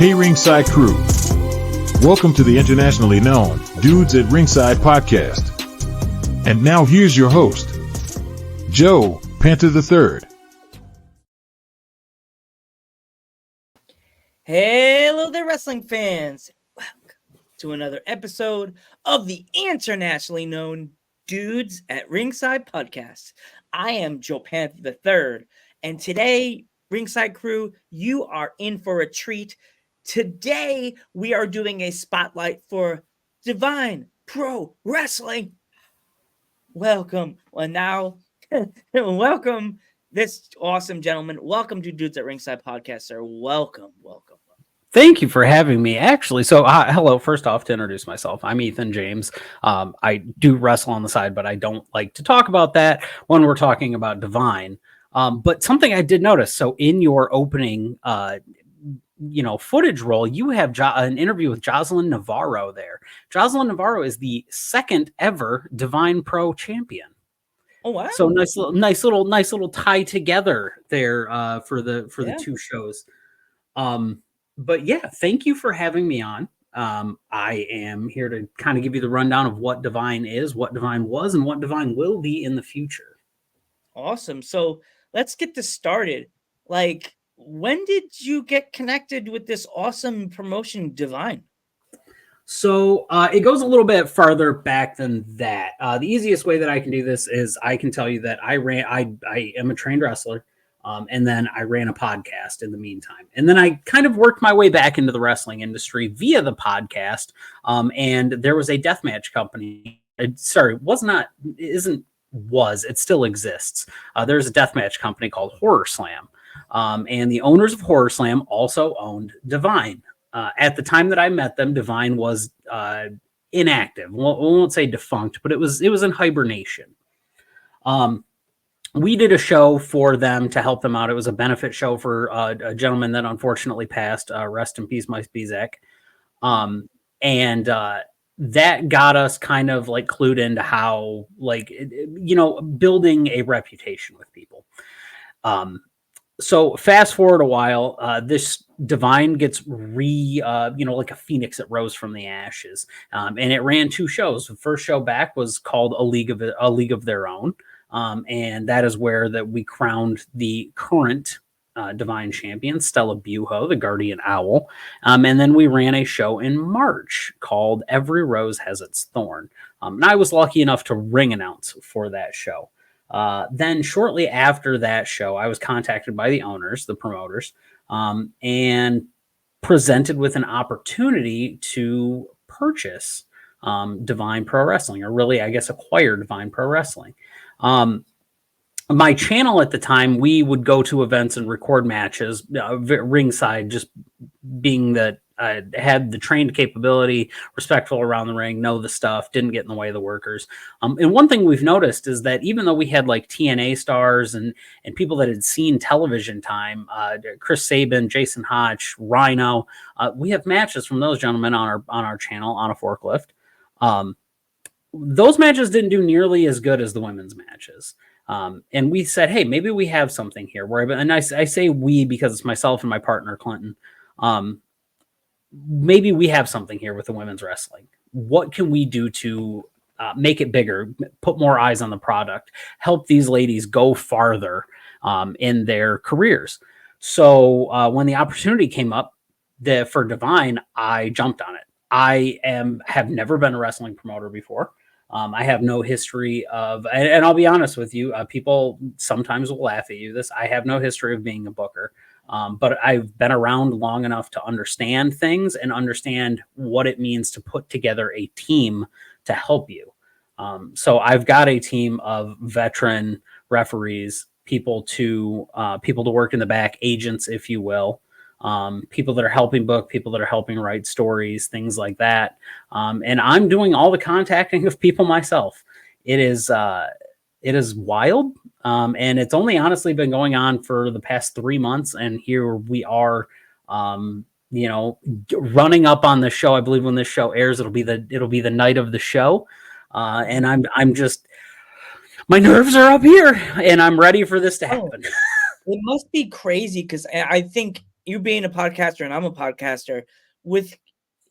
Hey Ringside crew, welcome to the internationally known Dudes at Ringside podcast. And now here's your host, Joe, Panther III. Hello there, wrestling fans. Welcome to another episode of the internationally known Dudes at Ringside podcast. I am Joe Panther III, and today, Ringside crew, you are in for a treat. Today, we are doing a spotlight for Divine Pro Wrestling. Welcome. Well, now, welcome this awesome gentleman. Welcome to Dudes at Ringside podcast, sir. Welcome. Thank you for having me. Actually, so hello. First off, to introduce myself, I'm Ethan James. I do wrestle on the side, but I don't like to talk about that when we're talking about Divine. But something I did notice. So in your opening, footage roll, you have an interview with Jocelyn Navarro there. Jocelyn Navarro is the second ever Divine Pro champion. Oh wow! So nice little tie together there for the two shows. But yeah, thank you for having me on. I am here to kind of give you the rundown of what Divine is, what Divine was, and what Divine will be in the future. Awesome. So let's get this started. Like, when did you get connected with this awesome promotion, Divine? So it goes a little bit farther back than that. The easiest way that I can do this is I can tell you that I am a trained wrestler. And then I ran a podcast in the meantime. And then I kind of worked my way back into the wrestling industry via the podcast. And there was a deathmatch company. It still exists. There's a deathmatch company called Horror Slam. And the owners of Horror Slam also owned Divine. At the time that I met them, Divine was inactive. We won't say defunct, but it was in hibernation. We did a show for them to help them out. It was a benefit show for a gentleman that unfortunately passed. Rest in peace, Mike Spizak. And that got us kind of like clued into how, building a reputation with people. So fast forward a while, this Divine gets like a phoenix that rose from the ashes. And it ran two shows. The first show back was called A League of Their Own. And that is where that we crowned the current Divine champion, Stella Buho, the Guardian Owl. And then we ran a show in March called Every Rose Has Its Thorn. And I was lucky enough to ring announce for that show. Then shortly after that show, I was contacted by the owners, the promoters, and presented with an opportunity to purchase Divine Pro Wrestling, or really, I guess, acquire Divine Pro Wrestling. My channel at the time, we would go to events and record matches, ringside, just being that I had the trained capability, respectful around the ring, know the stuff, didn't get in the way of the workers. And one thing we've noticed is that even though we had like TNA stars and people that had seen television time, Chris Sabin, Jason Hotch, Rhino, we have matches from those gentlemen on our channel on a forklift. Those matches didn't do nearly as good as the women's matches. And we said, hey, maybe we have something here. And I say we because it's myself and my partner, Clinton. Maybe we have something here with the women's wrestling. What can we do to make it bigger, put more eyes on the product, help these ladies go farther in their careers? So when the opportunity came up for Divine, I jumped on it. I have never been a wrestling promoter before. I have no history of, and I'll be honest with you, people sometimes will laugh at you. I have no history of being a booker, but I've been around long enough to understand things and understand what it means to put together a team to help you. So I've got a team of veteran referees, people to work in the back, agents, if you will. People that are helping book, people that are helping write stories, things like that. And I'm doing all the contacting of people myself. It is wild. And it's only honestly been going on for the past 3 months. And here we are, running up on the show. I believe when this show airs, it'll be the night of the show. And I'm just, my nerves are up here and I'm ready for this to happen. It must be crazy because I think you being a podcaster and I'm a podcaster, with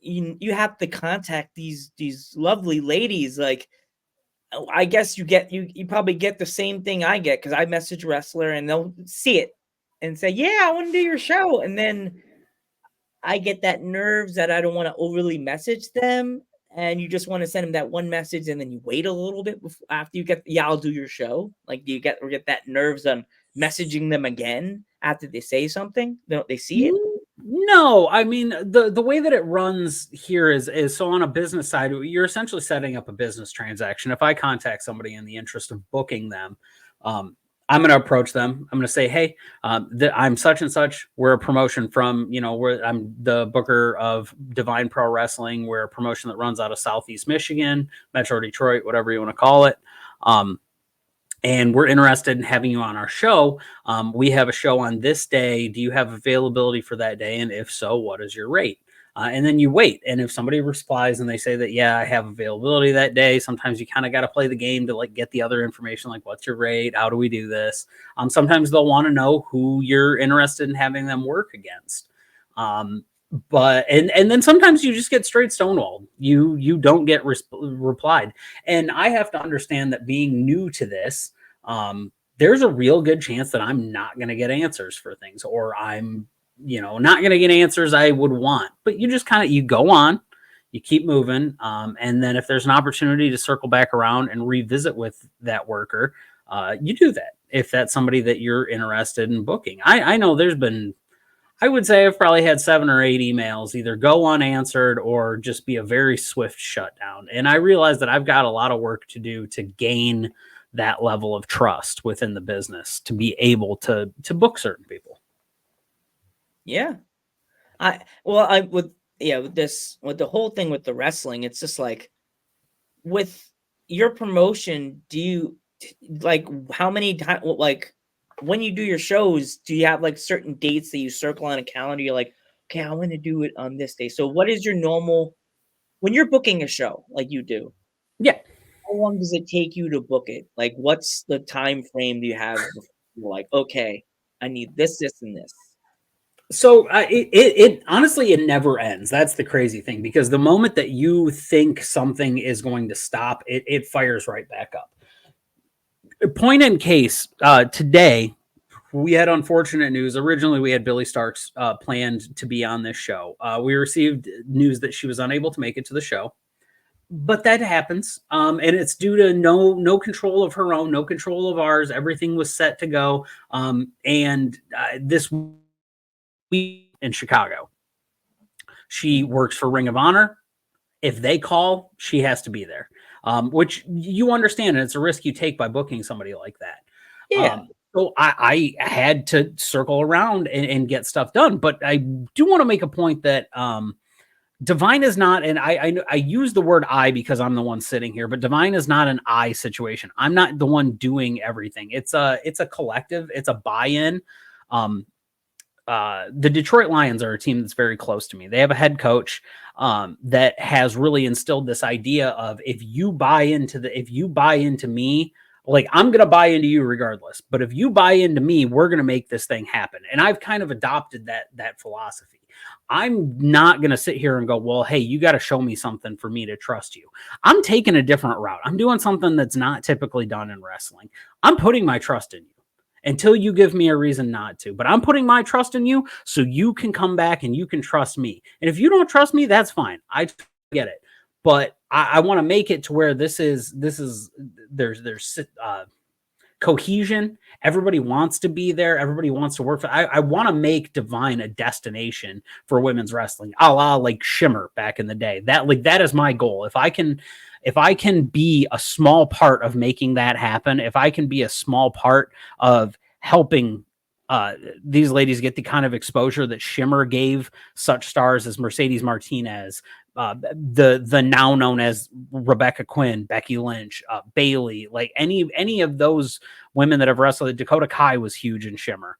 you have to contact these lovely ladies. Like, I guess you probably get the same thing I get, because I message wrestler and they'll see it and say, "Yeah, I want to do your show," and then I get that nerves that I don't want to overly message them, and you just want to send them that one message, and then you wait a little bit after you get, "Yeah, I'll do your show." Like, do you get that nerves on messaging them again after they say something? Don't they see it? No, I mean, the way that it runs here is so on a business side, you're essentially setting up a business transaction. If I contact somebody in the interest of booking them, I'm going to approach them. I'm going to say, "Hey, I'm such and such. We're a promotion from, I'm the booker of Divine Pro Wrestling. We're a promotion that runs out of Southeast Michigan, Metro Detroit, whatever you want to call it. And we're interested in having you on our show. We have a show on this day. Do you have availability for that day? And if so, what is your rate?" And then you wait. And if somebody replies and they say that, "Yeah, I have availability that day," sometimes you kind of got to play the game to like get the other information, like, "What's your rate? How do we do this?" Sometimes they'll want to know who you're interested in having them work against. But then sometimes you just get straight stonewalled. You don't get replied. And I have to understand that being new to this, there's a real good chance that I'm not going to get answers for things, or I'm, not going to get answers I would want. But you just kind of, you go on, you keep moving. And then if there's an opportunity to circle back around and revisit with that worker, you do that. If that's somebody that you're interested in booking. I know there's been, I would say I've probably had 7 or 8 emails either go unanswered or just be a very swift shutdown. And I realize that I've got a lot of work to do to gain that level of trust within the business to be able to book certain people. Yeah. With the whole thing with the wrestling, it's just like, with your promotion, do you like, how many times, like, when you do your shows, do you have like certain dates that you circle on a calendar? You're like, "Okay, I want to do it on this day." So what is your normal, when you're booking a show like you do, Yeah. how long does it take you to book it? Like, what's the time frame do you have before you're like, "Okay, I need this, this, and this"? So it honestly, it never ends. That's the crazy thing, because the moment that you think something is going to stop, it fires right back up. Point in case, today we had unfortunate news. Originally, we had Billy Starks planned to be on this show. We received news that she was unable to make it to the show, but that happens, and it's due to no control of her own, no control of ours. Everything was set to go, and this week in Chicago, she works for Ring of Honor. If they call, she has to be there, which you understand, and it's a risk you take by booking somebody like that. Yeah. So I had to circle around and get stuff done. But I do want to make a point that Divine is not, and I use the word "I" because I'm the one sitting here, but Divine is not an "I" situation. I'm not the one doing everything. It's a collective. It's a buy-in. The Detroit Lions are a team that's very close to me. They have a head coach that has really instilled this idea of, if you buy into me, like, I'm going to buy into you regardless. But if you buy into me, we're going to make this thing happen. And I've kind of adopted that philosophy. I'm not going to sit here and go, "Well, hey, you got to show me something for me to trust you." I'm taking a different route. I'm doing something that's not typically done in wrestling. I'm putting my trust in you until you give me a reason not to. But I'm putting my trust in you so you can come back and you can trust me. And if you don't trust me, that's fine. I get it. But I want to make it to where there's cohesion. Everybody wants to be there. Everybody wants to work for. I want to make Divine a destination for women's wrestling, a la like Shimmer back in the day. That is my goal. If I can be a small part of making that happen, if I can be a small part of helping these ladies get the kind of exposure that Shimmer gave such stars as Mercedes Martinez, the now known as Rebecca Quinn, Becky Lynch, Bailey, like any of those women that have wrestled. Dakota Kai was huge in Shimmer.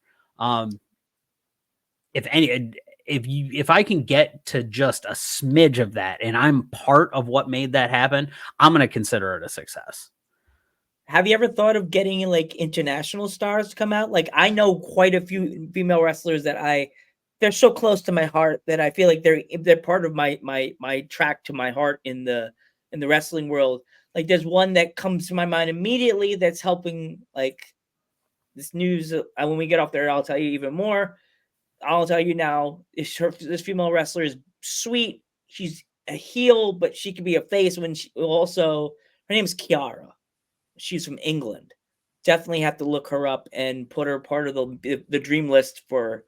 If I can get to just a smidge of that and I'm part of what made that happen, I'm going to consider it a success. Have you ever thought of getting like international stars to come out? Like, I know quite a few female wrestlers that I they're so close to my heart that I feel like they're part of my track to my heart in the wrestling world. Like there's one that comes to my mind immediately that's helping like this news. When we get off there, I'll tell you even more. I'll tell you now. This female wrestler is sweet. She's a heel, but she can be a face when she also. Her name's Kiara. She's from England. Definitely have to look her up and put her part of the dream list for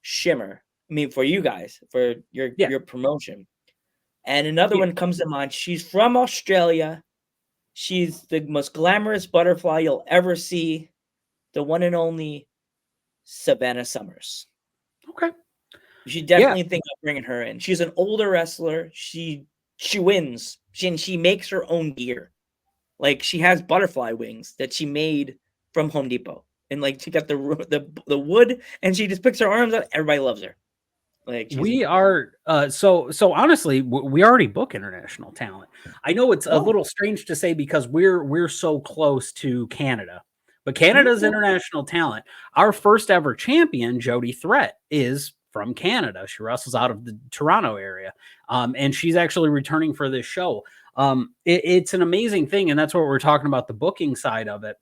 Shimmer. I mean, for you guys, for your promotion. And another one comes to mind. She's from Australia. She's the most glamorous butterfly you'll ever see. The one and only Savannah Summers. Okay. You should definitely think of bringing her in. She's an older wrestler. She wins. She makes her own gear. Like she has butterfly wings that she made from Home Depot, and like she got the wood, and she just picks her arms out. Everybody loves her. Like we are so honestly, we already book international talent. I know it's a little strange to say because we're so close to Canada, but Canada's international talent. Our first ever champion, Jody Threat, is from Canada. She wrestles out of the Toronto area, and she's actually returning for this show. It's an amazing thing, and that's what we're talking about, the booking side of it.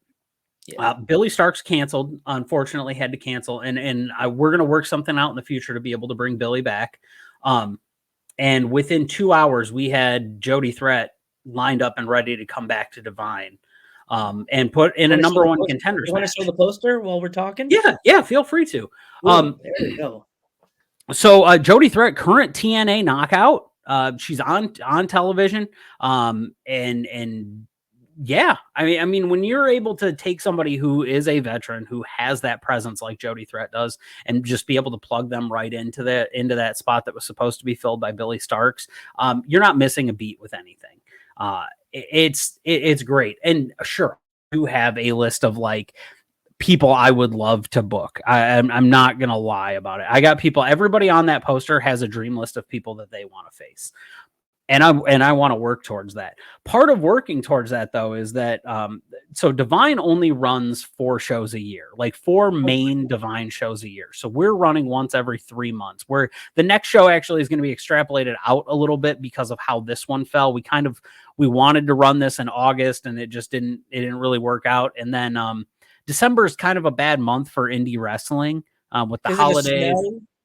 Billy Starks canceled, unfortunately had to cancel, and we're going to work something out in the future to be able to bring Billy back. And within 2 hours, we had Jody Threat lined up and ready to come back to Divine, and put in a number one contenders. You want to show the poster while we're talking? Yeah, feel free to. There we go. So Jody Threat, current TNA knockout. She's on television. And yeah, I mean, when you're able to take somebody who is a veteran, who has that presence like Jody Threat does, and just be able to plug them right into that spot that was supposed to be filled by Billy Starks, you're not missing a beat with anything. It's great. And sure, you have a list of like people I would love to book. I'm not going to lie about it. I got people, everybody on that poster has a dream list of people that they want to face. And I want to work towards that. Part of working towards that, though, is that so Divine only runs 4 shows a year, like 4 main Divine shows a year. So we're running once every 3 months, where the next show actually is going to be extrapolated out a little bit because of how this one fell. We wanted to run this in August, and it didn't really work out. And then December is kind of a bad month for indie wrestling with the holidays.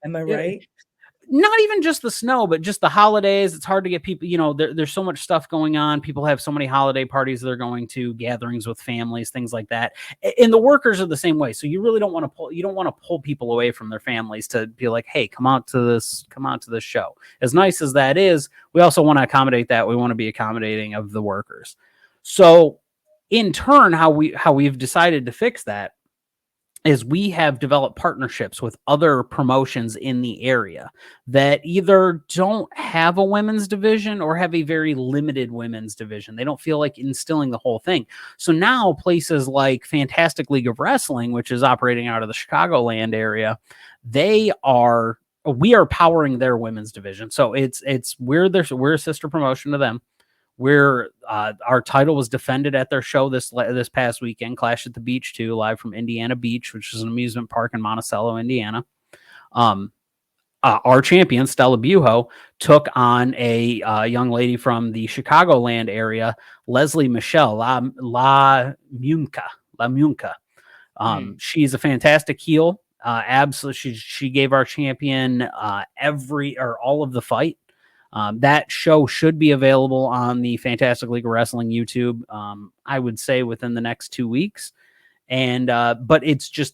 Am I right? Not even just the snow, but just the holidays. It's hard to get people, there's so much stuff going on. People have so many holiday parties they're going to, gatherings with families, things like that. And the workers are the same way. So you really don't want to pull people away from their families to be like, hey, come out to this show. As nice as that is, we also want to accommodate that. We want to be accommodating of the workers. So in turn, how we've decided to fix that is we have developed partnerships with other promotions in the area that either don't have a women's division or have a very limited women's division. They don't feel like instilling the whole thing. So now places like Fantastic League of Wrestling, which is operating out of the Chicagoland area, we are powering their women's division. So we're a sister promotion to them. Our title was defended at their show this past weekend, Clash at the Beach 2, live from Indiana Beach, which is an amusement park in Monticello, Indiana. Our champion, Stella Buho, took on a young lady from the Chicagoland area, Leslie Michelle La Munca. She's a fantastic heel. Absolutely, she gave our champion all of the fight. That show should be available on the Fantastic League of Wrestling YouTube, I would say within the next 2 weeks. And but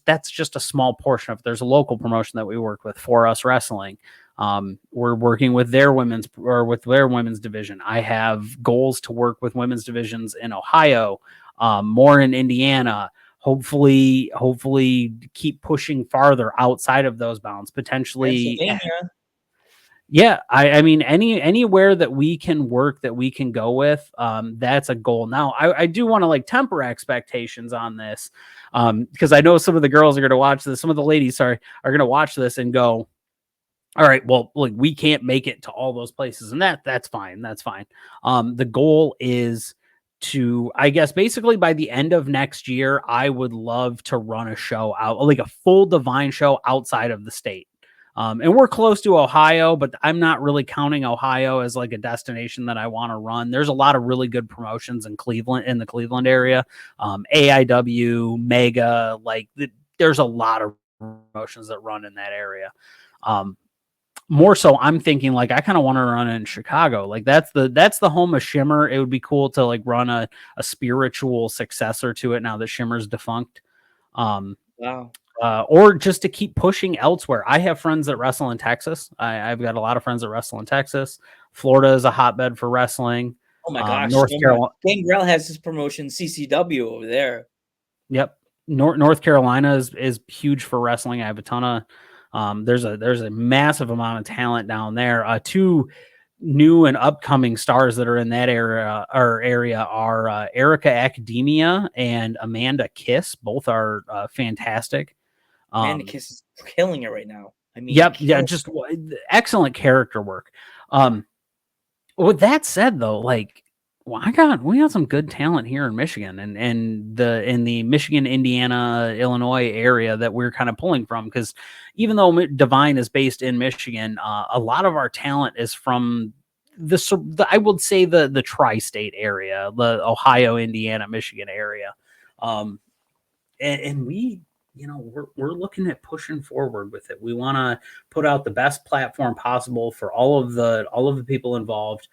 that's just a small portion of it. There's a local promotion that we work with, For Us Wrestling. We're working with their women's division. I have goals to work with women's divisions in Ohio, more in Indiana. Hopefully keep pushing farther outside of those bounds, potentially. Yeah, I mean, anywhere that we can work, that we can go with, that's a goal. Now, I do want to temper expectations on this, because I know some of the girls are going to watch this. Some of the ladies are going to watch this and go, all right, well, we can't make it to all those places, and that's fine. That's fine. The goal is to, I guess, basically by the end of next year, I would love to run a show out, like a full Divine show outside of the state. And we're close to Ohio, but I'm not really counting Ohio as like a destination that I want to run. There's a lot of really good promotions in Cleveland, in the Cleveland area. AIW, Mega, there's a lot of promotions that run in that area. More so, I'm thinking like I kind of want to run in Chicago. Like that's the home of Shimmer. It would be cool to like run a spiritual successor to it now that Shimmer's defunct. Wow. Or just to keep pushing elsewhere. I have friends that wrestle in Texas. I've got a lot of friends that wrestle in Texas. Florida is a hotbed for wrestling. Oh my gosh. North Carolina. Gangrel has his promotion, CCW, over there. Yep. North Carolina is huge for wrestling. I have a ton of there's a massive amount of talent down there. Two new and upcoming stars that are in that area are Erica Academia and Amanda Kiss. Both are fantastic. Amanda Kiss is killing it right now. I mean, yep, yeah, just excellent character work. With that said, though, like, well, we got some good talent here in Michigan and in the Michigan, Indiana, Illinois area that we're kind of pulling from, because even though Divine is based in Michigan, a lot of our talent is from the I would say the tri-state area, the Ohio, Indiana, Michigan area, and we, you know, we're looking at pushing forward with it. We want to put out the best platform possible for all of the people involved.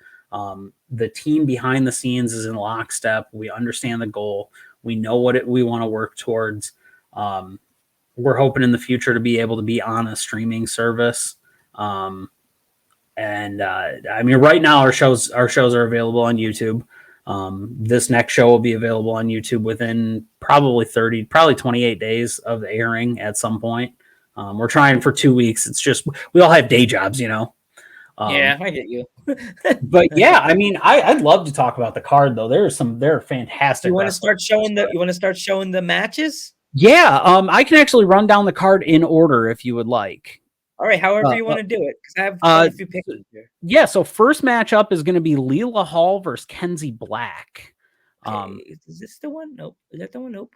The team behind the scenes is in lockstep. We understand the goal. We know what we want to work towards. We're hoping in the future to be able to be on a streaming service. I mean, right now our shows are available on YouTube. This next show will be available on YouTube within probably 28 days of airing at some point. We're trying for 2 weeks. It's just, we all have day jobs, you know? Yeah, I get you. But yeah, I mean, I'd love to talk about the card though. There are fantastic. You want to start showing the matches? Yeah. I can actually run down the card in order if you would like. All right, however you want to do it, because I have quite a few pictures here. Yeah, so first matchup is going to be Leela Hall versus Kenzie Black. Okay, is this the one? Nope. Is that the one? Nope.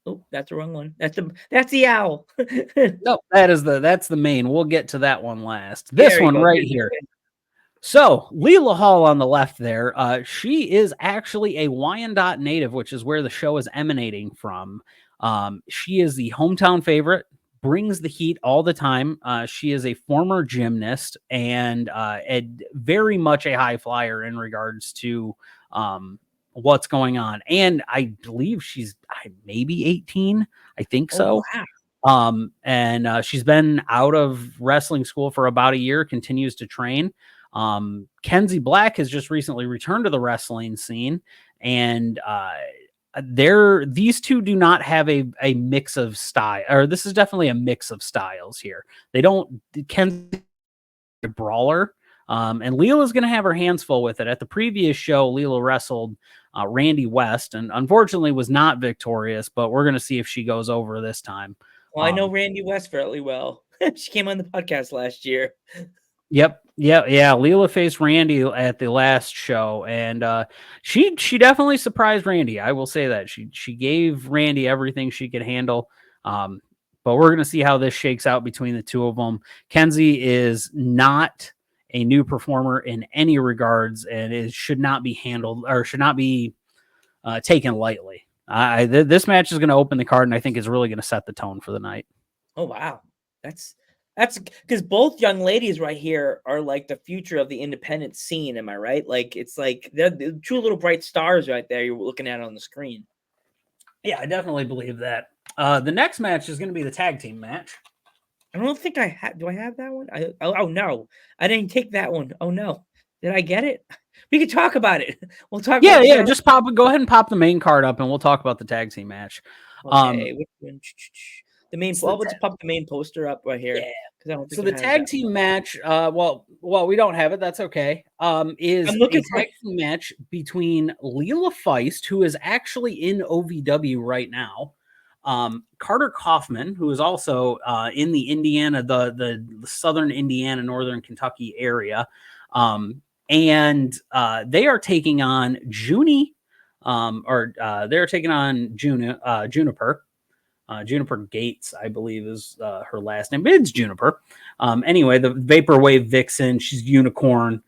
Oh, that's the wrong one. That's the owl. No, that's the main. We'll get to that one last. This one right here. So Leela Hall on the left there. She is actually a Wyandotte native, which is where the show is emanating from. She is the hometown favorite. Brings the heat all the time. She is a former gymnast and very much a high flyer in regards to what's going on. And I believe she's maybe 18. I think so. Wow. And she's been out of wrestling school for about a year, continues to train. Kenzie Black has just recently returned to the wrestling scene, and these two do not have a mix of style, or this is definitely a mix of styles here. They don't. Kenzie a brawler, and Leela's going to have her hands full with it. At the previous show, Leela wrestled Randy West, and unfortunately was not victorious. But we're going to see if she goes over this time. Well, I know Randy West fairly well. She came on the podcast last year. Yep. Yeah. Leela faced Randy at the last show, and she definitely surprised Randy. I will say that she gave Randy everything she could handle. But we're gonna see how this shakes out between the two of them. Kenzie is not a new performer in any regards, and it should not be handled or should not be taken lightly. This match is going to open the card, and I think is really going to set the tone for the night. Oh wow, that's because both young ladies right here are like the future of the independent scene. Am I right? Like it's like they're the two little bright stars right there you're looking at on the screen. Yeah, I definitely believe that. The next match is going to be the tag team match. I don't think I have. Do I have that one? Oh no, I didn't take that one. Oh no, did I get it? We can talk about it. We'll talk. Yeah. Just go ahead and pop the main card up, and we'll talk about the tag team match. Okay. The main. Well, let's pop the main poster up right here. Yeah. So the tag team match. Well, we don't have it. That's okay. Is a tag team match between Leela Feist, who is actually in OVW right now. Carter Kaufman, who is also in the Indiana, the southern Indiana, northern Kentucky area. And they are taking on Junie, they're taking on Juniper. Juniper Gates, I believe, is her last name. It's Juniper. Anyway, the Vaporwave Vixen, she's Unicorn.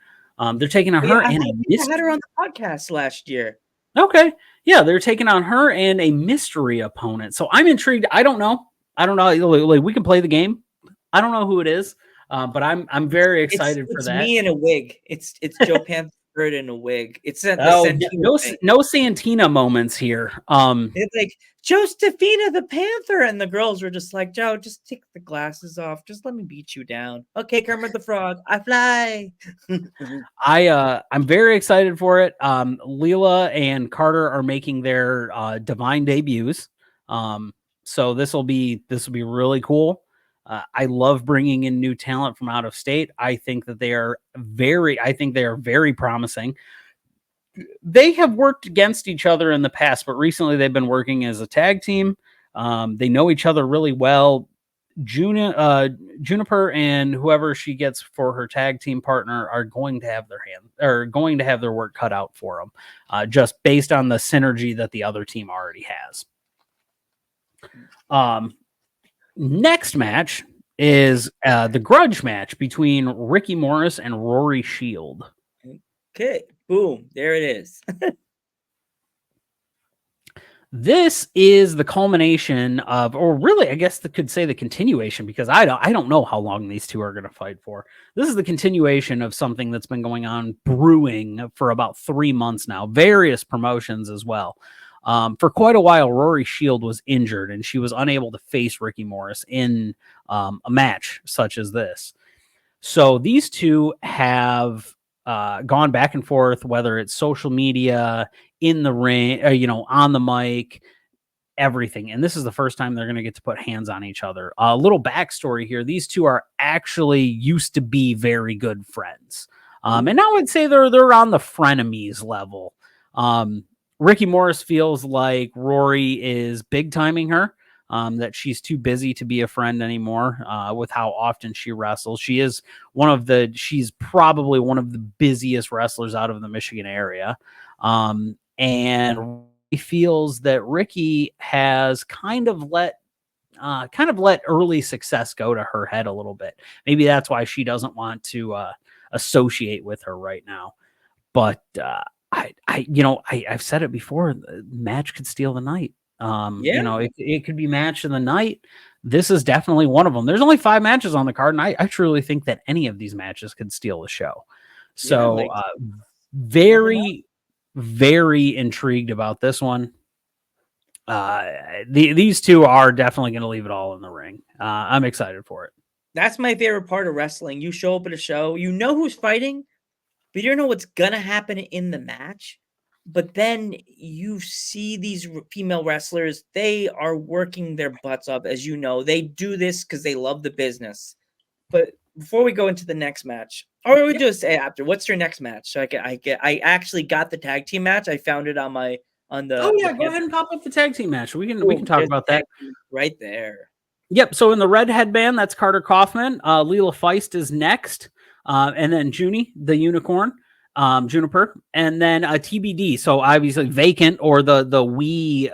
They're taking on her and a I had her on the podcast last year. Okay. Yeah, they're taking on her and a mystery opponent. So I'm intrigued. I don't know. Like, we can play the game. I don't know who it is, but I'm very excited for it's that. me in a wig. It's Joe Panther in a wig. It's the no Santina moments here. It's like Josephina the Panther, and the girls were just like, Joe, just take the glasses off. Just let me beat you down. Okay, Kermit the Frog, I fly. I'm very excited for it. Leela and Carter are making their Divine debuts. So this will be really cool. I love bringing in new talent from out of state. I think they are very promising. They have worked against each other in the past, but recently they've been working as a tag team. They know each other really well. Juniper and whoever she gets for her tag team partner are going to have their work cut out for them, just based on the synergy that the other team already has. Next match is the grudge match between Ricky Morris and Rory Shield. Okay, boom, there it is. This is the culmination of, or really, I guess could say the continuation, because I don't know how long these two are going to fight for. This is the continuation of something that's been going on, brewing for about 3 months now, various promotions as well. For quite a while, Rory Shield was injured and she was unable to face Ricky Morris in a match such as this. So these two have gone back and forth, whether it's social media, in the ring, on the mic, everything. And this is the first time they're going to get to put hands on each other. A little backstory here. These two are actually used to be very good friends. And now I'd say they're on the frenemies level. Ricky Morris feels like Rory is big timing her. That she's too busy to be a friend anymore, with how often she wrestles. She's probably one of the busiest wrestlers out of the Michigan area. And he feels that Ricky has kind of let early success go to her head a little bit. Maybe that's why she doesn't want to associate with her right now. But I've said it before, the match could steal the night. It could be match of the night. This is definitely one of them. There's only 5 matches on the card, and I truly think that any of these matches could steal the show. So very, very intrigued about this one. These two are definitely going to leave it all in the ring. I'm excited for it. That's my favorite part of wrestling. You show up at a show, you know who's fighting, but you don't know what's gonna happen in the match. But then you see these female wrestlers, they are working their butts up, as you know. They do this because they love the business. But before we go into the next match, or we just say after, what's your next match? So I actually got the tag team match. I found it on the. Oh yeah, go ahead and pop up the tag team match. We can talk about that right there. Yep. So in the red headband, that's Carter Kaufman. Leela Feist is next, and then Junie, the unicorn. Juniper, and then TBD. So obviously vacant, or the Wii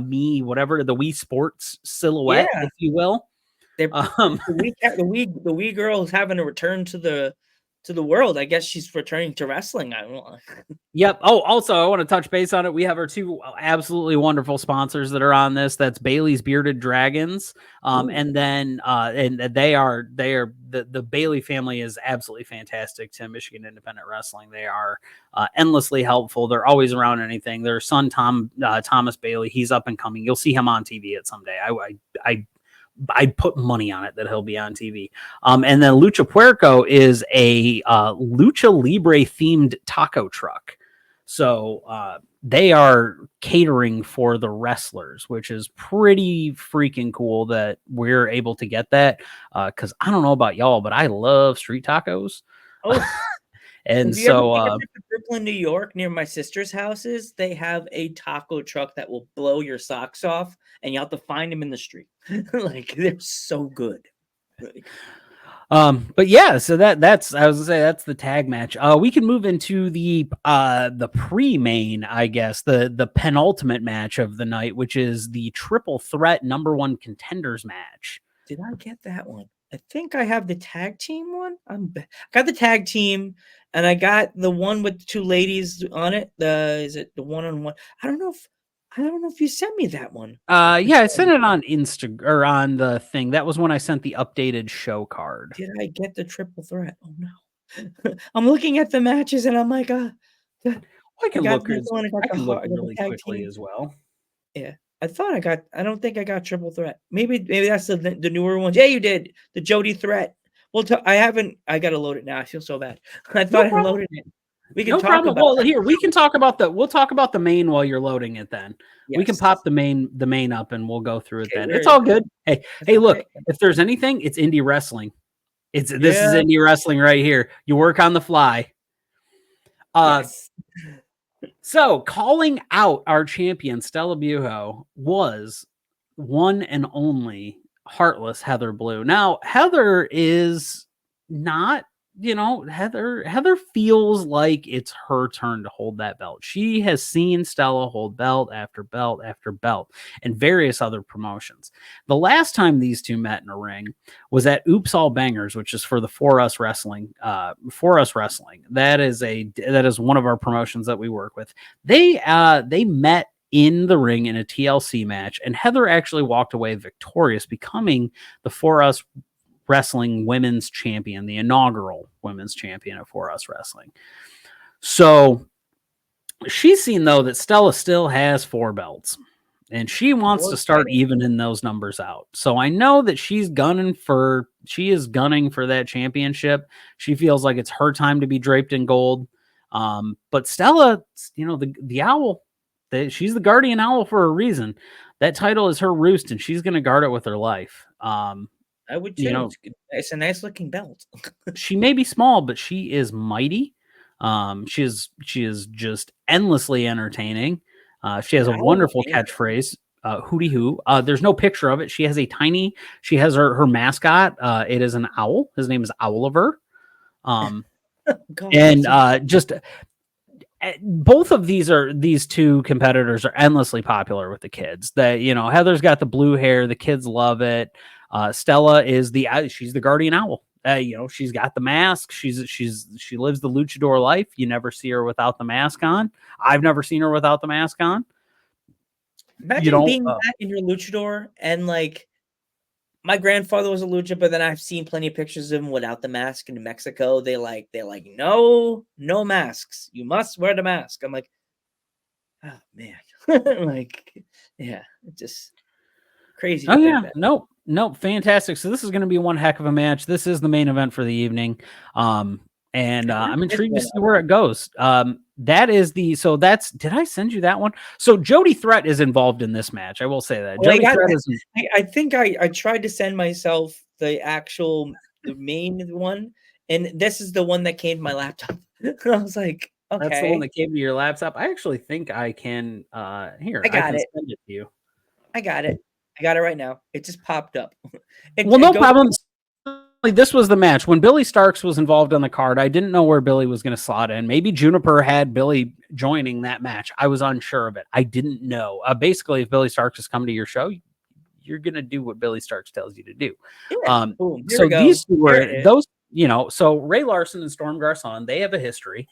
me, whatever, the Wii Sports silhouette, if you will. The Wii girl is having to return to the world. I guess she's returning to wrestling. I don't know. Yep. Oh, also I want to touch base on it. We have our 2 absolutely wonderful sponsors that are on this. That's Bailey's Bearded Dragons. And then and they are the Bailey family is absolutely fantastic to Michigan Independent Wrestling. They are endlessly helpful. They're always around anything. Their son Thomas Bailey, he's up and coming. You'll see him on TV at someday. I'd put money on it that he'll be on TV. And then Lucha Puerco is a Lucha Libre themed taco truck. So they are catering for the wrestlers, which is pretty freaking cool that we're able to get that. Because I don't know about y'all, but I love street tacos. Oh, and so Brooklyn, New York, near my sister's houses, they have a taco truck that will blow your socks off, and you have to find them in the street. Like, they're so good. But yeah, so that's I was gonna say that's the tag match. We can move into the pre-main, I guess, the penultimate match of the night, which is the triple threat number one contenders match. Did I get that one? I think I have the tag team one. I got the tag team, and I got the one with the two ladies on it. Is it the one-on-one? I don't know if you sent me that one. Yeah, I sent it on Insta or on the thing. That was when I sent the updated show card. Did I get the triple threat? Oh no. I'm looking at the matches and I'm like, I can got look. this one, I got I can look I got the really tag quickly team. as well. Yeah. I don't think I got triple threat. Maybe that's the newer ones. Yeah, you did. The Jody threat. Well, I gotta load it now. I feel so bad. I thought I loaded it. We can No talk problem. about Well, that. here we'll talk about the main while you're loading it. Then we can Yes. pop the main up and we'll go through it. Okay, Then where it's is all it? good. Hey, That's look, okay. if there's anything, it's indie wrestling. This is Yeah. indie wrestling right here. You work on the fly. Yes. So calling out our champion Stella Buho was one and only Heartless Heather Blue. Now Heather is not, Heather feels like it's her turn to hold that belt. She has seen Stella hold belt after belt after belt in various other promotions. The last time these two met in a ring was at Oops All Bangers, which is for the For Us Wrestling. For Us Wrestling. That is one of our promotions that we work with. They met in the ring in a TLC match, and Heather actually walked away victorious, becoming the For Us Wrestling Women's Champion, the inaugural Women's Champion of For Us Wrestling. So she's seen, though, that Stella still has 4 belts, and she wants to start evening those numbers out. So I know that she is gunning for that championship. She feels like it's her time to be draped in gold. But Stella, the owl, she's the guardian owl for a reason. That title is her roost, and she's going to guard it with her life. I would too. It's a nice looking belt. She may be small, but she is mighty. She is just endlessly entertaining. She has a wonderful catchphrase, hooty hoo. There's no picture of it. She has her mascot. It is an owl. His name is Owliver. Both of these two competitors are endlessly popular with the kids. Heather's got the blue hair. The kids love it. Stella is she's the guardian owl. She's got the mask. She lives the luchador life. You never see her without the mask on. I've never seen her without the mask on. Imagine being that in your luchador, and like my grandfather was a lucha, but then I've seen plenty of pictures of him without the mask in Mexico. They're like no masks. You must wear the mask. I'm like, oh man, like yeah, just crazy. Oh yeah, nope, fantastic. So this is going to be one heck of a match. This is the main event for the evening. And I'm intrigued to see where it goes. Did I send you that one? So Jody Threat is involved in this match. I will say that. I think I tried to send myself the main one, and this is the one that came to my laptop. I was like, okay. That's the one that came to your laptop. I actually think I can I can send it to you. I got it. I got it right now. It just popped up. No problem. This was the match. When Billy Starks was involved on the card, I didn't know where Billy was going to slot in. Maybe Juniper had Billy joining that match. I was unsure of it. I didn't know. Basically, if Billy Starks is coming to your show, you're going to do what Billy Starks tells you to do. Yeah. So these two were those, so Ray Larson and Storm Garcon, they have a history.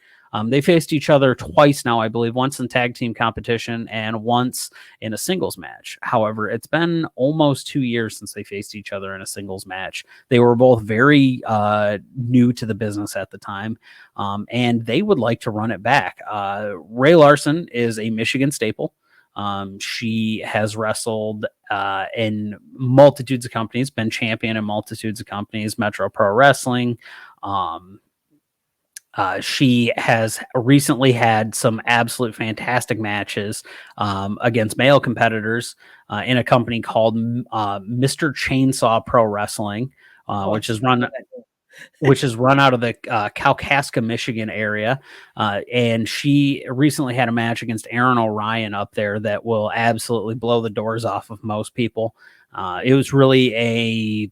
They faced each other twice now, I believe, once in tag team competition and once in a singles match. However, it's been almost 2 years since they faced each other in a singles match. They were both very new to the business at the time, and they would like to run it back. Ray Larson is a Michigan staple. She has wrestled in multitudes of companies, been champion in multitudes of companies, Metro Pro Wrestling. She has recently had some absolute fantastic matches against male competitors in a company called Mr. Chainsaw Pro Wrestling, which is run out of the Kalkaska, Michigan area. And she recently had a match against Aaron O'Ryan up there that will absolutely blow the doors off of most people. It was really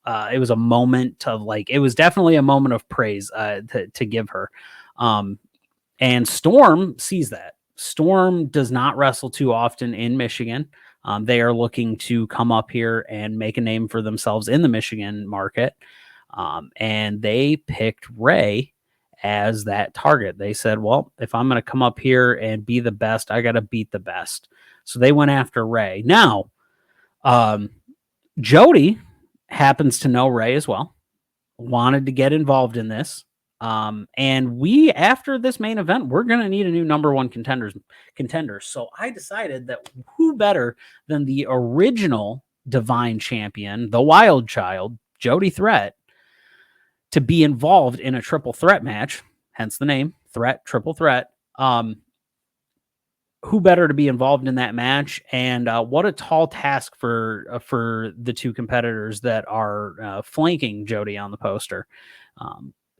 it was a moment of like, it was definitely a moment of praise to give her. And Storm sees that. Storm does not wrestle too often in Michigan. They are looking to come up here and make a name for themselves in the Michigan market. And they picked Ray as that target. They said, well, if I'm going to come up here and be the best, I got to beat the best. So they went after Ray. Now, Jody happens to know Ray as well, wanted to get involved in this. And we, after this main event, we're going to need a new number one contender. So I decided that who better than the original Divine Champion, the Wild Child, Jody Threat, to be involved in a triple threat match, hence the name, Triple Threat. Who better to be involved in that match? And what a tall task for the two competitors that are flanking Jody on the poster.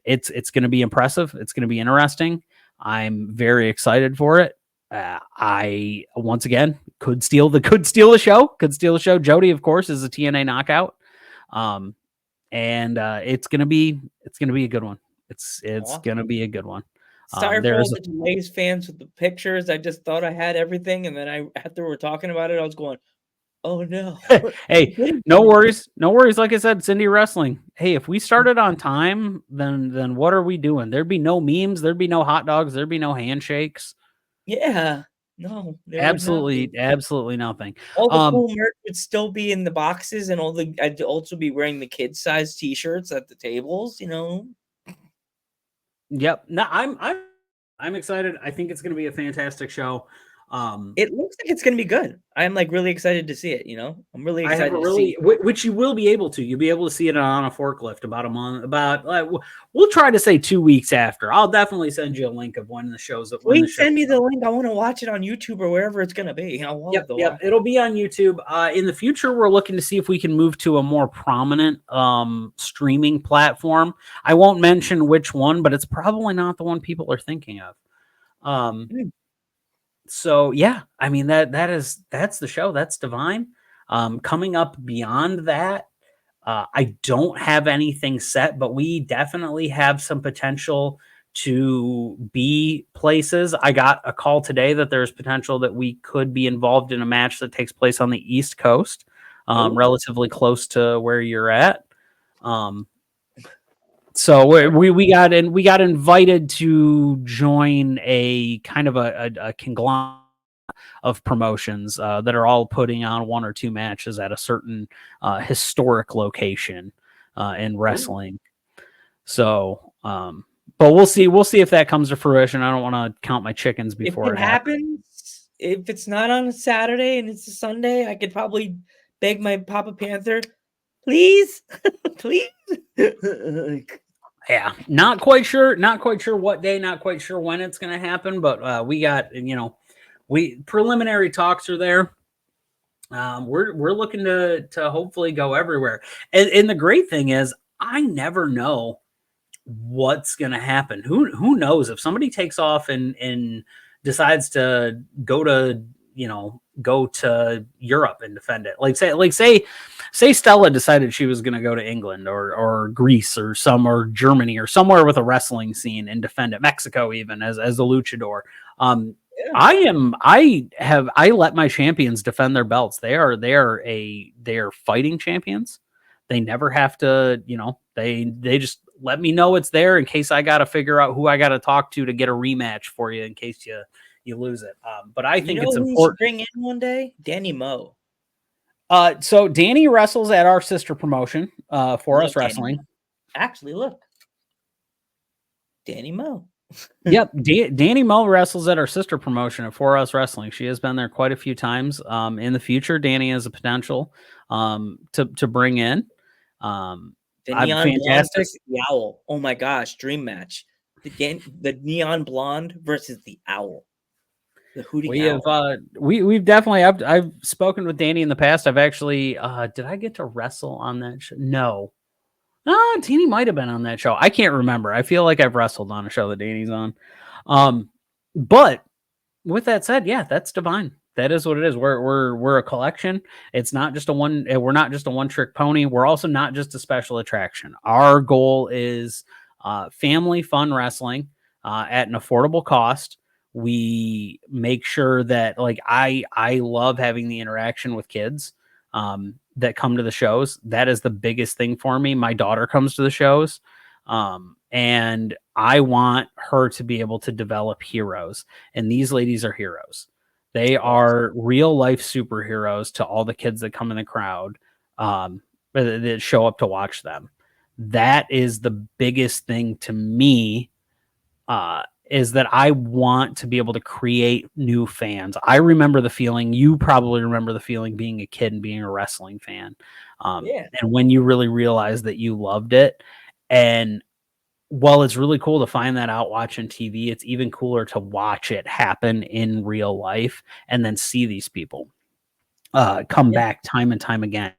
It's going to be impressive. It's going to be interesting. I'm very excited for it. I once again could steal the show. Jody, of course, is a TNA knockout. And it's gonna be a good one. It's Awesome. gonna be a good one. Sorry for all the delays fans with the pictures. I just thought I had everything, and then after we're talking about it, I was going, "Oh no!" Hey, no worries. Like I said, it's indie wrestling. Hey, if we started on time, then what are we doing? There'd be no memes. There'd be no hot dogs. There'd be no handshakes. Yeah, no, absolutely nothing. All the cool merch would still be in the boxes, and I'd also be wearing the kid size T-shirts at the tables. Yep. No, I'm excited. I think it's going to be a fantastic show. It looks like it's going to be good. I'm like really excited to see it. I'm really excited to see it. Which you will be able to. You'll be able to see it on a forklift about a month. We'll try to say 2 weeks after. I'll definitely send you a link of when the show's. Please send me the link. I want to watch it on YouTube or wherever it's going to be. Yep. It'll be on YouTube. In the future, we're looking to see if we can move to a more prominent streaming platform. I won't mention which one, but it's probably not the one people are thinking of. So yeah, I mean that's the show. That's Divine. Coming up beyond that, I don't have anything set, but we definitely have some potential to be places. I got a call today that there's potential that we could be involved in a match that takes place on the East Coast, relatively close to where you're at. So we got invited to join a kind of a conglomerate of promotions that are all putting on 1 or 2 matches at a certain historic location in wrestling. So, but we'll see if that comes to fruition. I don't want to count my chickens before it happens. If it's not on a Saturday and it's a Sunday, I could probably beg my Papa Panther, please, please. Yeah, not quite sure what day, not quite sure when it's going to happen, but we got, preliminary talks are there. We're looking to hopefully go everywhere. And the great thing is I never know what's going to happen. Who knows if somebody takes off and decides to go to Europe and defend it. Say Stella decided she was going to go to England or Greece or Germany or somewhere with a wrestling scene and defend it. Mexico even as a luchador. I let my champions defend their belts. They are fighting champions. They never have to, they just let me know it's there in case I got to figure out who I got to talk to get a rematch for you in case you lose it. But I think it's important. Bring in one day, Danny Moe. So Danny wrestles at our sister promotion, For Us Wrestling. Actually, look, Danny Moe. Yep, Danny Moe wrestles at our sister promotion at For Us Wrestling. She has been there quite a few times. In the future, Danny has a potential to bring in. The Neon Blonde versus the Owl. Oh my gosh, dream match. The Neon Blonde versus the Owl. The Hootie Owl. We've definitely I've spoken with Danny in the past. I've actually did I get to wrestle on that show? No. Danny might have been on that show. I can't remember. I feel like I've wrestled on a show that Danny's on. But with that said, yeah, that's Divine. That is what it is. We're a collection. It's not just a one. We're not just a one trick pony. We're also not just a special attraction. Our goal is family fun wrestling at an affordable cost. We make sure that like I love having the interaction with kids that come to the shows. That is the biggest thing for me. My daughter comes to the shows, and I want her to be able to develop heroes. And these ladies are heroes. They are real life superheroes to all the kids that come in the crowd that show up to watch them. That is the biggest thing to me, is that I want to be able to create new fans. I remember the feeling, you probably remember the feeling being a kid and being a wrestling fan. And when you really realized that you loved it. And while it's really cool to find that out watching TV, it's even cooler to watch it happen in real life and then see these people come back time and time again.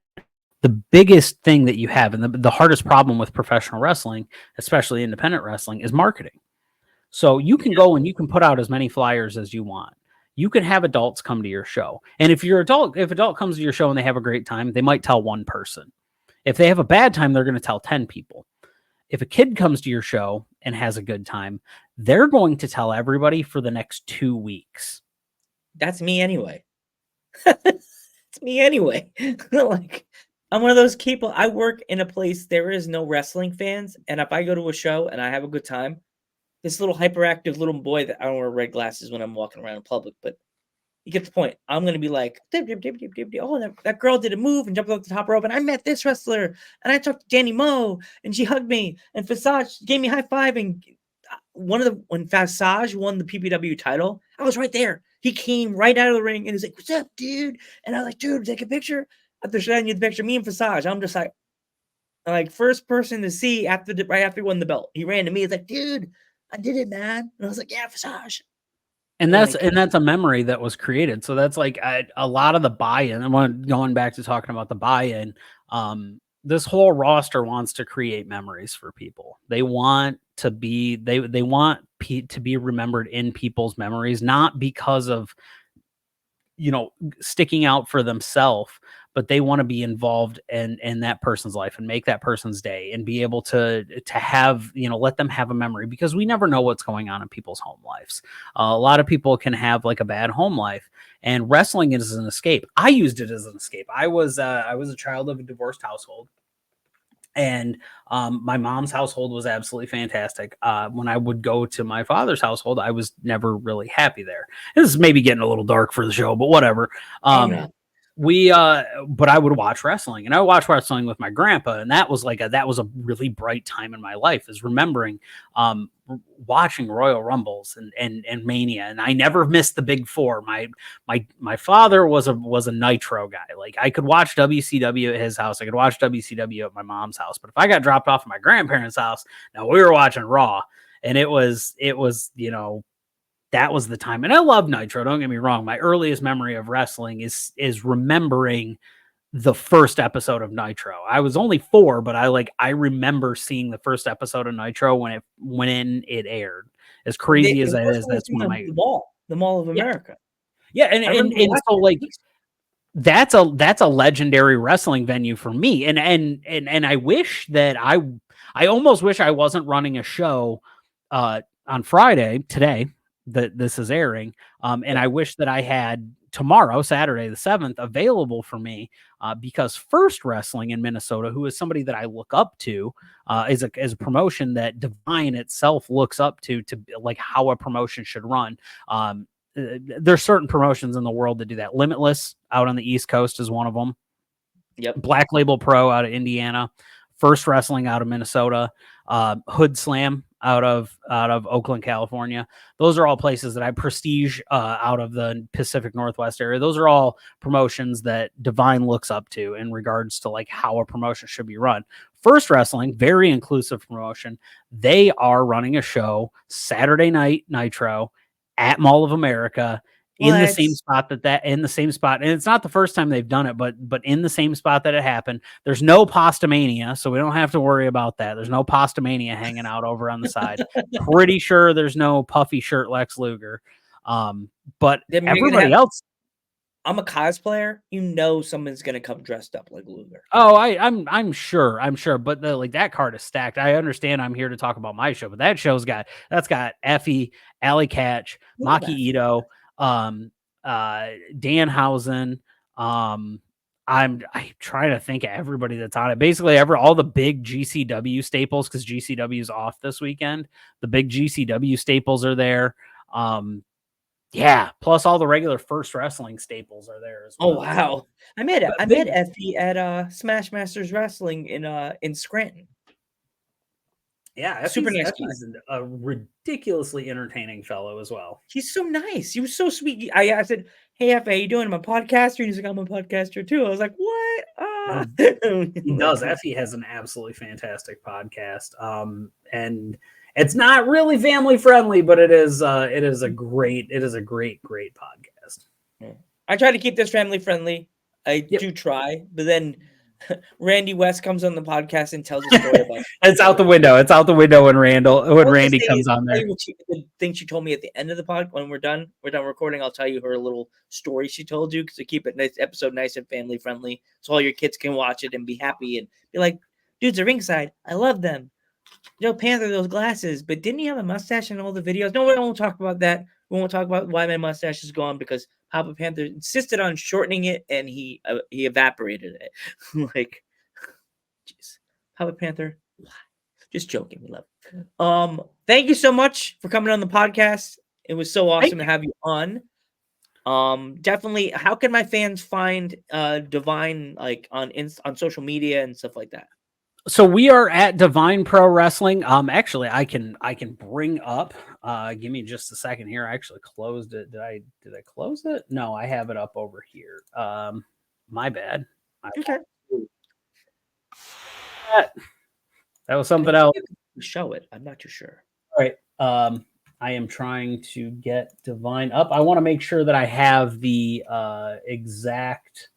The biggest thing that you have, and the hardest problem with professional wrestling, especially independent wrestling, is marketing. So you can go and you can put out as many flyers as you want. You can have adults come to your show. And if adult comes to your show and they have a great time, they might tell one person. If they have a bad time, they're going to tell 10 people. If a kid comes to your show and has a good time, they're going to tell everybody for the next 2 weeks. That's me anyway. It's me anyway. Like, I'm one of those people. I work in a place there is no wrestling fans, and if I go to a show and I have a good time, this little hyperactive little boy that I don't wear red glasses when I'm walking around in public, but you get the point. I'm gonna be like, oh, that girl did a move and jumped off the top rope, and I met this wrestler, and I talked to Danny Moe, and she hugged me, and Visage gave me a high five, and when Visage won the PPW title, I was right there. He came right out of the ring and he's like, "What's up, dude?" And I was like, "Dude, take a picture." After showing you the picture, me and Visage, I'm just like first person to see right after he won the belt. He ran to me. He's like, "Dude, I did it, man." And I was like, "Yeah, Visage." And that's a memory that was created. So that's like a lot of the buy-in. And going back to talking about the buy-in, this whole roster wants to create memories for people. They want to be to be remembered in people's memories, not because of sticking out for themselves, but they want to be involved in that person's life and make that person's day and be able to have, let them have a memory, because we never know what's going on in people's home lives. A lot of people can have like a bad home life, and wrestling is an escape. I used it as an escape. I was a child of a divorced household. And my mom's household was absolutely fantastic. When I would go to my father's household, I was never really happy there. This is maybe getting a little dark for the show, but whatever. But I would watch wrestling, and I watched wrestling with my grandpa, and that was a really bright time in my life, is remembering watching Royal Rumbles and Mania. And I never missed the big four. My father was a Nitro guy. Like, I could watch WCW at his house, I could watch WCW at my mom's house, but if I got dropped off at my grandparents' house, now we were watching Raw, and it was that was the time. And I love Nitro, don't get me wrong. My earliest memory of wrestling is remembering the first episode of Nitro. I was only 4, but I remember seeing the first episode of Nitro when it aired. As crazy as that is, that's one of my the Mall of America. Yeah, and so like that's a legendary wrestling venue for me. And I wish that I almost wish I wasn't running a show on Friday today that this is airing. And I wish that I had tomorrow, Saturday the 7th, available for me, because First Wrestling in Minnesota, who is somebody that I look up to, is a promotion that Divine itself looks up to like how a promotion should run. There's certain promotions in the world that do that. Limitless out on the East Coast is one of them. Yep. Black Label Pro out of Indiana. First Wrestling out of Minnesota. Hood Slam out of Oakland, California. Those are all places that I prestige out of the Pacific Northwest area. Those are all promotions that Divine looks up to in regards to like how a promotion should be run. First Wrestling, very inclusive promotion. They are running a show Saturday night Nitro at Mall of America. In the same spot and it's not the first time they've done it, but in the same spot that it happened. There's no Pastamania, so we don't have to worry about that. There's no Pastamania hanging out over on the side. Pretty sure there's no puffy shirt Lex Luger. But everybody else, I'm a cosplayer, someone's gonna come dressed up like Luger. Oh, I'm sure, but like that card is stacked. I understand I'm here to talk about my show, but that's got Effie, Alley Catch, Love Maki that. Ito, Danhausen. I'm trying to think of everybody that's on it. Basically, all the big GCW staples, because GCW is off this weekend. The big GCW staples are there. Yeah, plus all the regular First Wrestling staples are there as Oh well. wow! I met Effie at Smash Masters Wrestling in Scranton. Yeah, Super nice guy. Effie's a ridiculously entertaining fellow as well. He's so nice. He was so sweet. I said, "Hey, Effie, how you doing? I'm a podcaster." And he's like, "I'm a podcaster too." I was like, "What?" He does. Effie has an absolutely fantastic podcast. And it's not really family friendly, but it is a great podcast. I try to keep this family friendly. I do try, but then Randy West comes on the podcast and tells a story about it's out the window. It's out the window when Randy comes on there. The thing she told me at the end of the pod, when we're done recording, I'll tell you her little story she told you, because to keep it episode nice and family friendly, so all your kids can watch it and be happy and be like, "Dudes at Ringside, I love them. Panther, those glasses, but didn't he have a mustache in all the videos?" No, we won't talk about that. We won't talk about why my mustache is gone, because Papa Panther insisted on shortening it, and he evaporated it. Like, jeez, Papa Panther. Just joking. We love it. Thank you so much for coming on the podcast. It was so awesome to have you on. Definitely. How can my fans find Divine, like on social media and stuff like that? So we are at Divine Pro Wrestling. Actually, I can bring up. Give me just a second here. I actually closed it. Did I close it? No, I have it up over here. My bad. Okay. That was something else. Show it. I'm not too sure. All right. I am trying to get Divine up. I want to make sure that I have the exact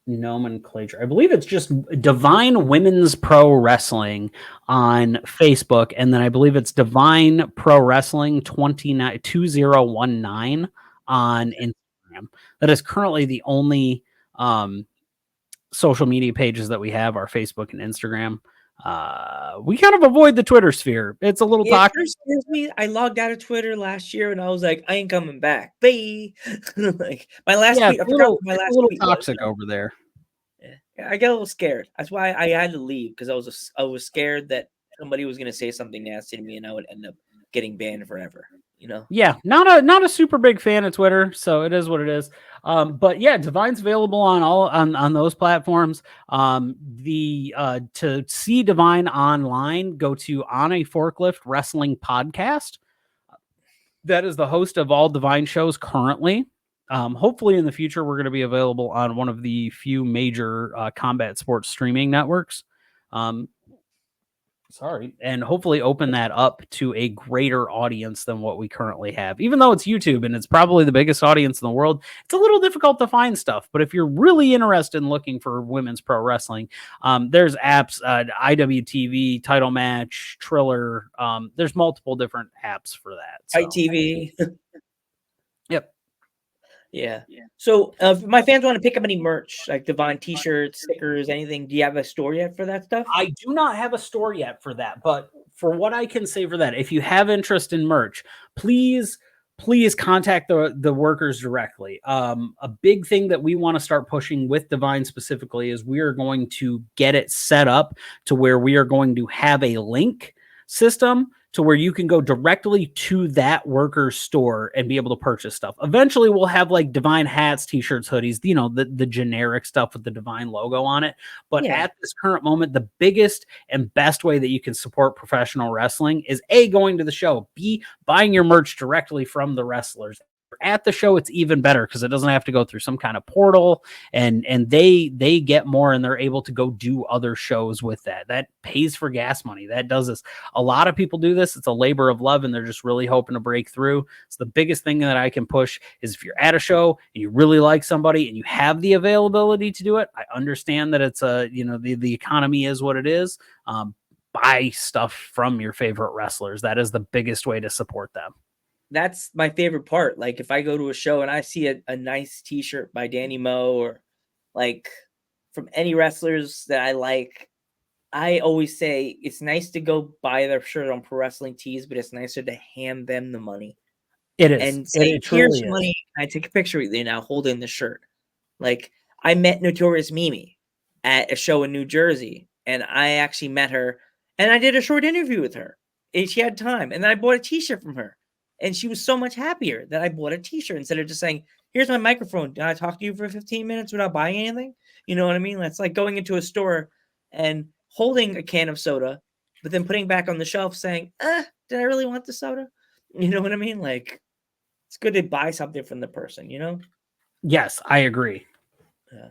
nomenclature. I believe it's just Divine Women's Pro Wrestling on Facebook, and then I believe it's Divine Pro Wrestling 2019 on Instagram. That is currently the only social media pages that we have, are Facebook and Instagram. We kind of avoid the Twitter sphere. It's a little toxic. I logged out of Twitter last year and I was like, I ain't coming back. Bye. Like my last tweet, I forgot my last tweet toxic was, over there. Yeah, I got a little scared. That's why I had to leave, because I was scared that somebody was gonna say something nasty to me and I would end up getting banned forever. Yeah, not a super big fan of Twitter, so it is what it is. But yeah, Divine's available on all on those platforms. To see Divine online, go to On a Forklift Wrestling Podcast. That is the host of all Divine shows currently. Hopefully in the future, we're going to be available on one of the few major combat sports streaming networks. And hopefully open that up to a greater audience than what we currently have. Even though it's YouTube and it's probably the biggest audience in the world, it's a little difficult to find stuff. But if you're really interested in looking for women's pro wrestling, there's apps, IWTV, Title Match, Triller. There's multiple different apps for that. ITV. Yep. Yeah. So if my fans want to pick up any merch, like Divine t-shirts, stickers, anything, do you have a store yet for that stuff? I do not have a store yet for that, but for what I can say for that, if you have interest in merch, please contact the workers directly. A big thing that we want to start pushing with Divine specifically is we are going to get it set up to where we are going to have a link system to where you can go directly to that worker's store and be able to purchase stuff. Eventually we'll have like Divine hats, t-shirts, hoodies, the generic stuff with the Divine logo on it. But at this current moment, the biggest and best way that you can support professional wrestling is A, going to the show, B, buying your merch directly from the wrestlers. At the show, it's even better because it doesn't have to go through some kind of portal, and they get more and they're able to go do other shows with that. That pays for gas money. That does this. A lot of people do this. It's a labor of love, and they're just really hoping to break through. So the biggest thing that I can push is if you're at a show and you really like somebody and you have the availability to do it. I understand that it's the economy is what it is. Buy stuff from your favorite wrestlers. That is the biggest way to support them. that's my favorite part. Like if I go to a show and I see a nice t-shirt by Danny Moe or like from any wrestlers that I like, I always say it's nice to go buy their shirt on Pro Wrestling Tees, but it's nicer to hand them the money It is. and say, It here's truly your is. money. Can I take a picture with you now holding the shirt? Like I met Notorious Mimi at a show in New Jersey, and I actually met her and I did a short interview with her. And she had time, and then I bought a t-shirt from her. And she was so much happier that I bought a t-shirt instead of just saying, here's my microphone. Can I talk to you for 15 minutes without buying anything? You know what I mean? That's like going into a store and holding a can of soda, but then putting back on the shelf saying, did I really want the soda? You know what I mean? Like, it's good to buy something from the person, you know? Yes, I agree. Yeah.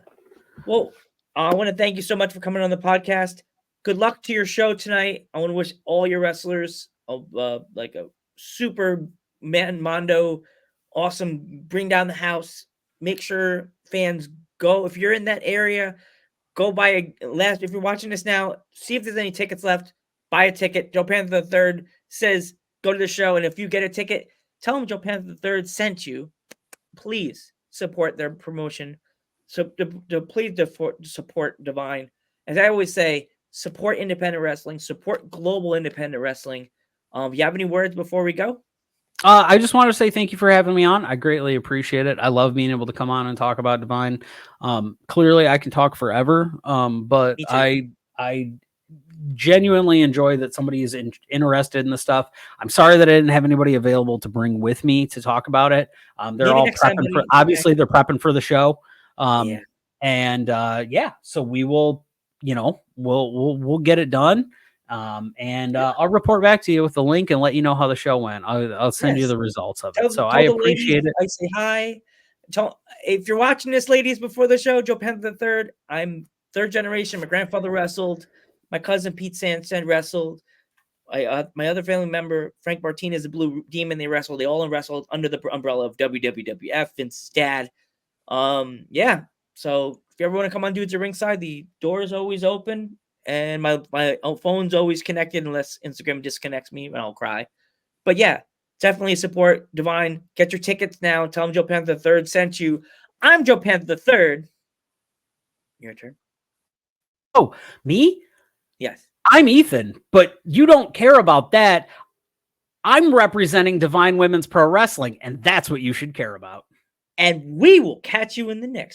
Well, I want to thank you so much for coming on the podcast. Good luck to your show tonight. I want to wish all your wrestlers like a super mondo, awesome, bring down the house. Make sure fans go. If you're in that area, go buy if you're watching this now, see if there's any tickets left. Buy a ticket. Joe Panther the Third says go to the show, and if you get a ticket, tell them Joe Panther the Third sent you. Please support their promotion. So please support Divine. As I always say, support independent wrestling, support global independent wrestling. You have any words before we go? I just want to say thank you for having me on. I greatly appreciate it. I love being able to come on and talk about Divine. Clearly, I can talk forever, but Me too. I genuinely enjoy that somebody is interested in the stuff. I'm sorry that I didn't have anybody available to bring with me to talk about it. They're Maybe all next time, prepping for. buddy. Obviously, they're prepping for the show. Yeah. And so we will. We'll get it done. I'll report back to you with the link and let you know how the show went. I'll send you Yes. the results of Tell, it. So tell I the ladies appreciate it. I say hi. If you're watching this, ladies, before the show, Joe Panther the Third. I'm third generation. My grandfather wrestled. My cousin Pete Sansend wrestled. My other family member, Frank Martinez, the Blue Demon, they wrestled. They all wrestled under the umbrella of WWF, Vince's dad. Yeah. So if you ever want to come on Dudes at Ringside, the door is always open. And my phone's always connected unless Instagram disconnects me and I'll cry. But yeah, definitely support Divine. Get your tickets now. Tell them Joe Panther the Third sent you. I'm Joe Panther the Third. Your turn. Oh, me? Yes. I'm Ethan, but you don't care about that. I'm representing Divine Women's Pro Wrestling, and that's what you should care about. And we will catch you in the next one.